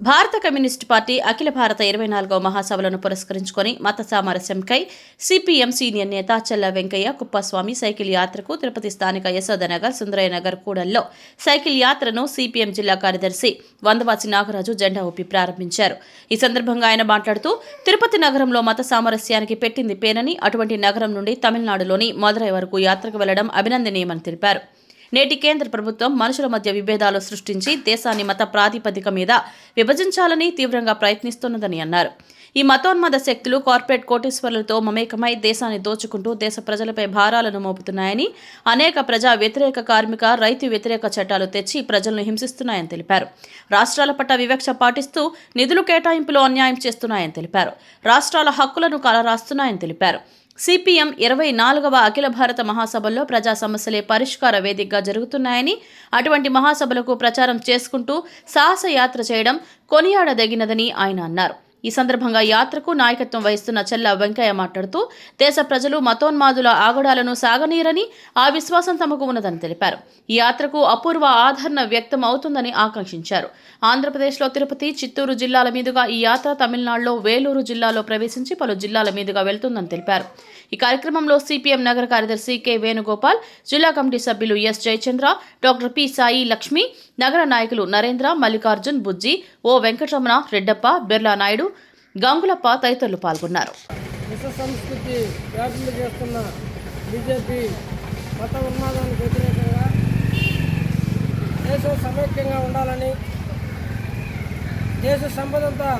భారత communist party అఖిల భారత 24వ మహాసభలను పురస్కరించుకొని మత సామరస్యంకై సిపిఎం సీనియర్ నేత చల్ల వెంకయ్య కుప్పస్వామి సైకిల్ యాత్రకు తిరుపతి స్థానిక యశోదనగర్ సుందరయ్యనగర్ కూడల్లో సైకిల్ యాత్రను సిపిఎం జిల్లా కార్యదర్శి వందవాసి నాగరాజు జెండా ఊపి ప్రారంభించారు. ఈ సందర్భంగా ఆయన మాట్లాడుతూ తిరుపతి నగరంలో మత సామరస్యానికి పెట్టింది పేనని, అటువంటి నగరం నుండి తమిళనాడులోని మదురై వరకు యాత్రకు వెళ్లడం అభినందనీయమని తెలిపారు. నేటి కేంద్ర ప్రభుత్వం మనుషుల మధ్య విభేదాలు సృష్టించి దేశాన్ని మత ప్రాతిపదిక మీద విభజించాలని తీవ్రంగా ప్రయత్నిస్తున్నదని అన్నారు. ఈ మతోన్మాద శక్తులు కార్పొరేట్ కోటీశ్వరులతో మమేకమై దేశాన్ని దోచుకుంటూ దేశ ప్రజలపై భారాలను మోపుతున్నాయని, అనేక ప్రజా వ్యతిరేక కార్మిక, రైతు వ్యతిరేక చట్టాలు తెచ్చి ప్రజలను హింసిస్తున్నాయని తెలిపారు. రాష్ట్రాల పట్ల వివక్ష పాటిస్తూ నిధులు కేటాయింపులో అన్యాయం చేస్తున్నాయని తెలిపారు. రాష్ట్రాల హక్కులను కాలరాస్తున్నాయని తెలిపారు. సిపిఎం 24వ అఖిల భారత మహాసభల్లో ప్రజా సమస్యలే పరిష్కార వేదికగా జరుగుతున్నాయని, అటువంటి మహాసభలకు ప్రచారం చేసుకుంటూ సాహసయాత్ర చేయడం కొనియాడదగినదని ఆయన అన్నారు. ఈ సందర్భంగా యాత్రకు నాయకత్వం వహిస్తున్న చల్ల వెంకయ్య మాట్లాడుతూ దేశ ప్రజలు మతోన్మాదుల ఆగడాలను సాగనీరని, ఆ విశ్వాసం తమకు ఉన్నదని తెలిపారు. ఈ యాత్రకు అపూర్వ ఆదరణ వ్యక్తం అవుతుందని ఆకాంక్షించారు. ఆంధ్రప్రదేశ్లో తిరుపతి, చిత్తూరు జిల్లాల మీదుగా ఈ యాత్ర తమిళనాడులో వేలూరు జిల్లాలో ప్రవేశించి పలు జిల్లాల మీదుగా వెళ్తుందని తెలిపారు. ఈ కార్యక్రమంలో సిపిఎం నగర కార్యదర్శి కె వేణుగోపాల్, జిల్లా కమిటీ సభ్యులు S Jayachandra, doctor P Sai Lakshmi, నగర నాయకులు నరేంద్ర, మల్లికార్జున్, బుజ్జి, ఓ వెంకటరమణ, రెడ్డప్ప, బిర్లా నాయుడు, గంగులప్ప తదితరులు పాల్గొన్నారు. విశ్వ సంస్కృతి వ్యాప్తి చేస్తున్న బీజేపీ మత ఉన్మాదానికి వ్యతిరేకంగా దేశం సమైక్యంగా ఉండాలని, దేశ సంపదంతా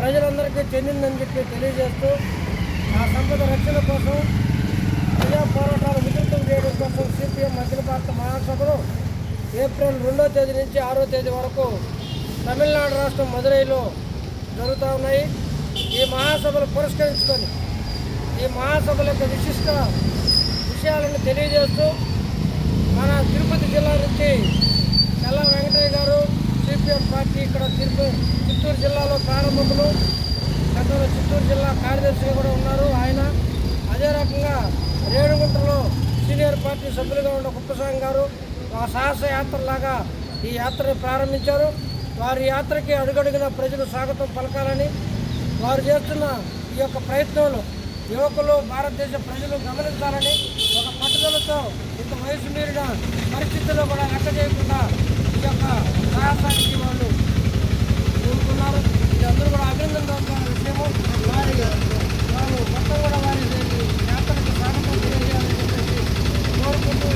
ప్రజలందరికీ చెందిందని చెప్పి తెలియజేస్తూ ఆ సంపద రక్షణ కోసం, ప్రజా పోరాటాలు విస్తృతం చేయడం కోసం సిపిఎం అఖిల భారత మహాసభలు ఏప్రిల్ 2వ తేదీ నుంచి 6వ తేదీ వరకు తమిళనాడు రాష్ట్రం మదురైలో జరుగుతూ ఉన్నాయి. ఈ మహాసభలు పురస్కరించుకొని ఈ మహాసభల యొక్క విశిష్ట విషయాలను తెలియజేస్తూ మన తిరుపతి జిల్లా నుంచి చల్ల వెంకటయ్య గారు సిపిఎం పార్టీ ఇక్కడ చిత్తూరు జిల్లాలో ప్రారంభములు, గతంలో చిత్తూరు జిల్లా కార్యదర్శిగా కూడా ఉన్నారు ఆయన. అదే రకంగా రేణుగుంటలో సీనియర్ పార్టీ సభ్యులుగా ఉన్న కుప్పస్వామి గారు ఒక సాహస యాత్రలాగా ఈ యాత్రను ప్రారంభించారు. వారి యాత్రకి అడుగడుగున ప్రజలు స్వాగతం పలకాలని, వారు చేస్తున్న ఈ యొక్క ప్రయత్నంలో యువకులు, భారతదేశ ప్రజలు గమనించాలని ఒక పట్టుదలతో ఇంత వయసు మీరిన పరిస్థితుల్లో కూడా లెక్క చేయకుండా ఈ యొక్క సాహసానికి వాళ్ళు కోరుకున్నారు. ఇది అందరూ కూడా అభినందన విషయము. వారు మొత్తం కూడా వారి యాత్రకు స్వాగతం తెలియజేయాలని చెప్పేసి కోరుకుంటూ